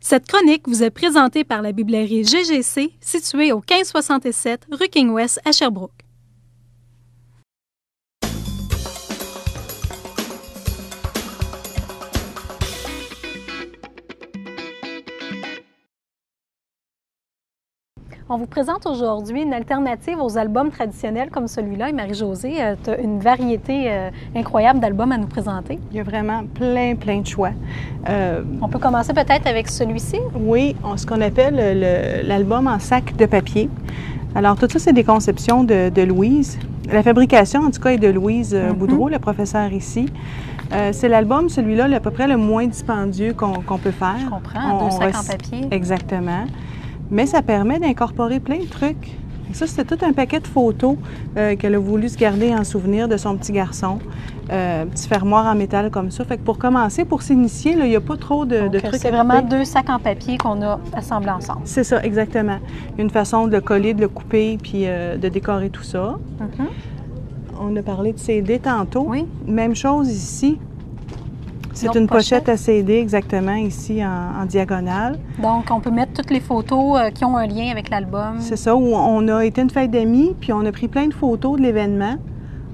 Cette chronique vous est présentée par la bibliothèque GGC, située au 1567 rue King-West à Sherbrooke. On vous présente aujourd'hui une alternative aux albums traditionnels comme celui-là. Et Marie-Josée, tu as une variété incroyable d'albums à nous présenter. Il y a vraiment plein de choix. On peut commencer peut-être avec celui-ci? Oui, ce qu'on appelle l'album en sac de papier. Alors, tout ça, c'est des conceptions de Louise. La fabrication, en tout cas, est de Louise Boudreau, le professeur ici. C'est l'album, celui-là, à peu près le moins dispendieux qu'on peut faire. Je comprends, 2 sacs en papier. Exactement. Mais ça permet d'incorporer plein de trucs. Et ça, c'était tout un paquet de photos qu'elle a voulu se garder en souvenir de son petit garçon. Petit fermoir en métal comme ça. Fait que pour commencer, pour s'initier, il n'y a pas trop de trucs. C'est vraiment 2 sacs en papier qu'on a assemblés ensemble. C'est ça, exactement. Une façon de le coller, de le couper, puis de décorer tout ça. On a parlé de CD tantôt. Oui. Même chose ici. C'est une pochette à CD, exactement, ici en diagonale. Donc, on peut mettre toutes les photos qui ont un lien avec l'album. C'est ça, où on a été une fête d'amis, puis on a pris plein de photos de l'événement.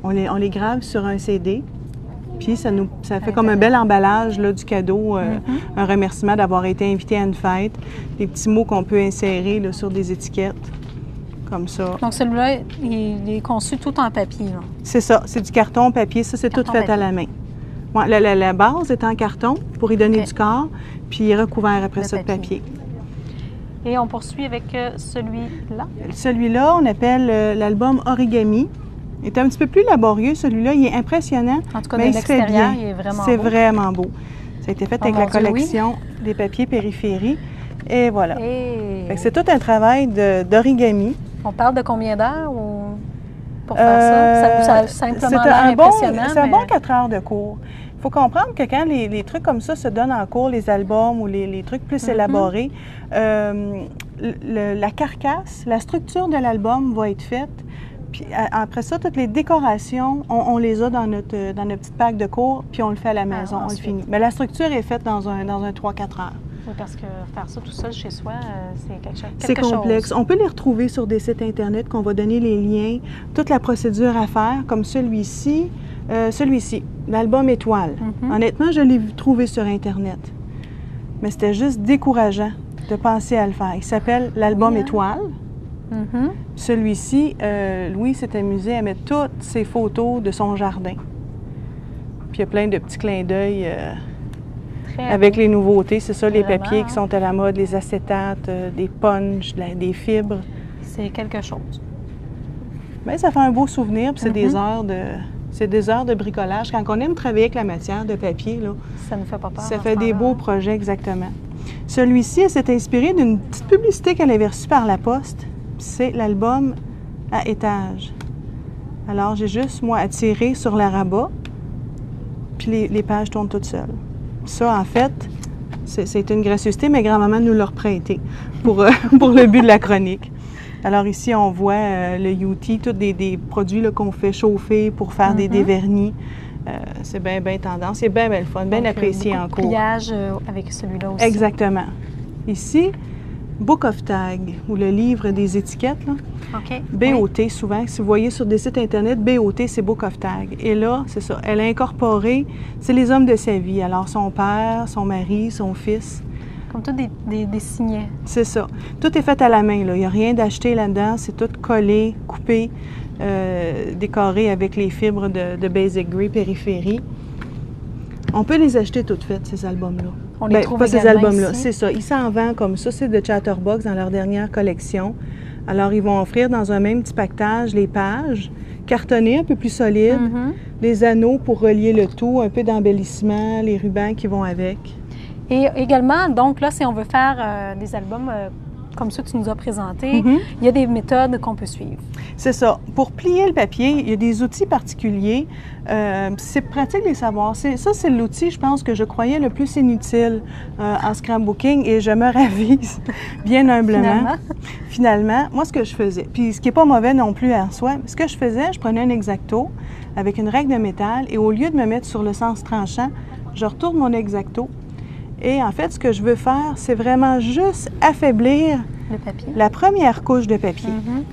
On les grave sur un CD. Puis ça fait comme un bel emballage là, du cadeau, un remerciement d'avoir été invité à une fête, des petits mots qu'on peut insérer là, sur des étiquettes, comme ça. Donc, celui-là, il est conçu tout en papier. C'est ça, c'est du carton papier, ça c'est tout fait à la main. Ouais, la base est en carton pour y donner du corps, puis il est recouvert après ça de papier. Et on poursuit avec celui-là? Celui-là, on appelle l'album Origami. Il est un petit peu plus laborieux, celui-là. Il est impressionnant. En tout cas, de l'extérieur, il est vraiment beau. C'est vraiment beau. Ça a été fait avec la collection des papiers périphérie. Et voilà. C'est tout un travail d'origami. On parle de combien d'heures pour faire ça? Ça simplement l'air impressionnant. C'est un bon 4 heures de cours. Il faut comprendre que quand les trucs comme ça se donnent en cours, les albums ou les trucs plus élaborés, la carcasse, la structure de l'album va être faite. Puis après ça, toutes les décorations, on les a dans notre petite pack de cours, puis on le fait à la maison, on le finit. Mais la structure est faite dans un 3-4 heures. Oui, parce que faire ça tout seul chez soi, c'est quelque chose. C'est complexe. On peut les retrouver sur des sites Internet qu'on va donner les liens, toute la procédure à faire, comme celui-ci. L'album Étoile. Honnêtement, je l'ai trouvé sur Internet. Mais c'était juste décourageant de penser à le faire. Il s'appelle l'album Étoile. Celui-ci, Louis s'est amusé à mettre toutes ses photos de son jardin. Puis il y a plein de petits clins d'œil avec les nouveautés. C'est ça, les papiers qui sont à la mode, les acétates, des punchs, des fibres. C'est quelque chose. Bien, ça fait un beau souvenir, puis c'est des heures de bricolage. Quand on aime travailler avec la matière de papier, là, ça ne fait pas peur. Ça fait des beaux projets, exactement. Celui-ci, elle s'est inspiré d'une petite publicité qu'elle avait reçue par la poste. C'est l'album à étage. Alors, j'ai juste, moi, à tirer sur la rabat, puis les pages tournent toutes seules. Ça, en fait, c'est une gracieuseté, mais grand-maman nous l'a reprêté pour le but de la chronique. Alors ici, on voit le UT, tous des produits qu'on fait chauffer pour faire des dévernis. C'est bien tendance. C'est bien le fun, bien apprécié en cours. Pliage avec celui-là aussi. Exactement. Ici, Book of Tag, ou le livre des étiquettes. Là. BOT, souvent. Si vous voyez sur des sites Internet, BOT, c'est Book of Tag. Et là, c'est ça. Elle a incorporé, c'est les hommes de sa vie. Alors, son père, son mari, son fils. Comme tout des signets. C'est ça. Tout est fait à la main, là. Il n'y a rien d'acheté là-dedans. C'est tout collé, coupé, décoré avec les fibres de Basic Grey Périphérie. On peut les acheter toutes faites, ces albums-là. On les trouve pas ces albums-là, ici. c'est ça. Ils s'en vendent comme ça. C'est de Chatterbox dans leur dernière collection. Alors, ils vont offrir dans un même petit pactage les pages, cartonnées, un peu plus solides, les anneaux pour relier le tout, un peu d'embellissement, les rubans qui vont avec. Et également, donc là, si on veut faire des albums comme ça que tu nous as présentés, il y a des méthodes qu'on peut suivre. C'est ça. Pour plier le papier, il y a des outils particuliers. C'est pratique de les savoir. Ça, c'est l'outil, je pense, que je croyais le plus inutile en scrapbooking et je me ravise bien humblement. Finalement, moi, ce que je faisais, puis ce qui n'est pas mauvais non plus en soi, ce que je faisais, je prenais un X-Acto avec une règle de métal et au lieu de me mettre sur le sens tranchant, je retourne mon X-Acto Et en fait, ce que je veux faire, c'est vraiment juste affaiblir Le papier. la première couche de papier. Mhm.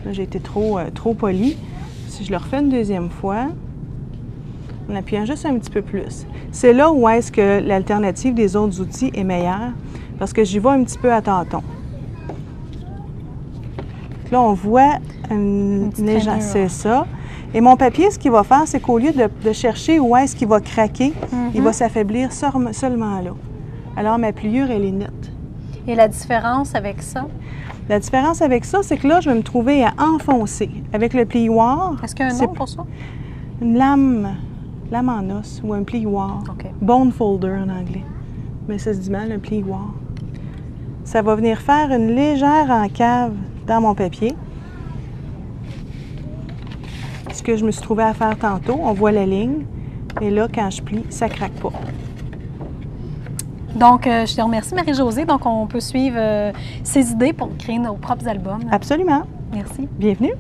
Là, j'ai été trop polie. Si je le refais une deuxième fois, en appuyant juste un petit peu plus. C'est là où est-ce que l'alternative des autres outils est meilleure, parce que j'y vais un petit peu à tâtons. Là, on voit une légère, c'est ça. Et mon papier, ce qu'il va faire, c'est qu'au lieu de chercher où est-ce qu'il va craquer, il va s'affaiblir seulement là. Alors, ma pliure, elle est nette. Et la différence avec ça? La différence avec ça, c'est que là, je vais me trouver à enfoncer. Avec le plioir... Est-ce qu'il y a un nom pour ça? Une lame en os ou un plioir. OK. Bone folder en anglais. Mais ça se dit mal, un plioir. Ça va venir faire une légère encave dans mon papier. Ce que je me suis trouvée à faire tantôt, on voit la ligne. Et là, quand je plie, ça ne craque pas. Donc, je te remercie, Marie-Josée. Donc, on peut suivre ces idées pour créer nos propres albums. Absolument. Merci. Bienvenue.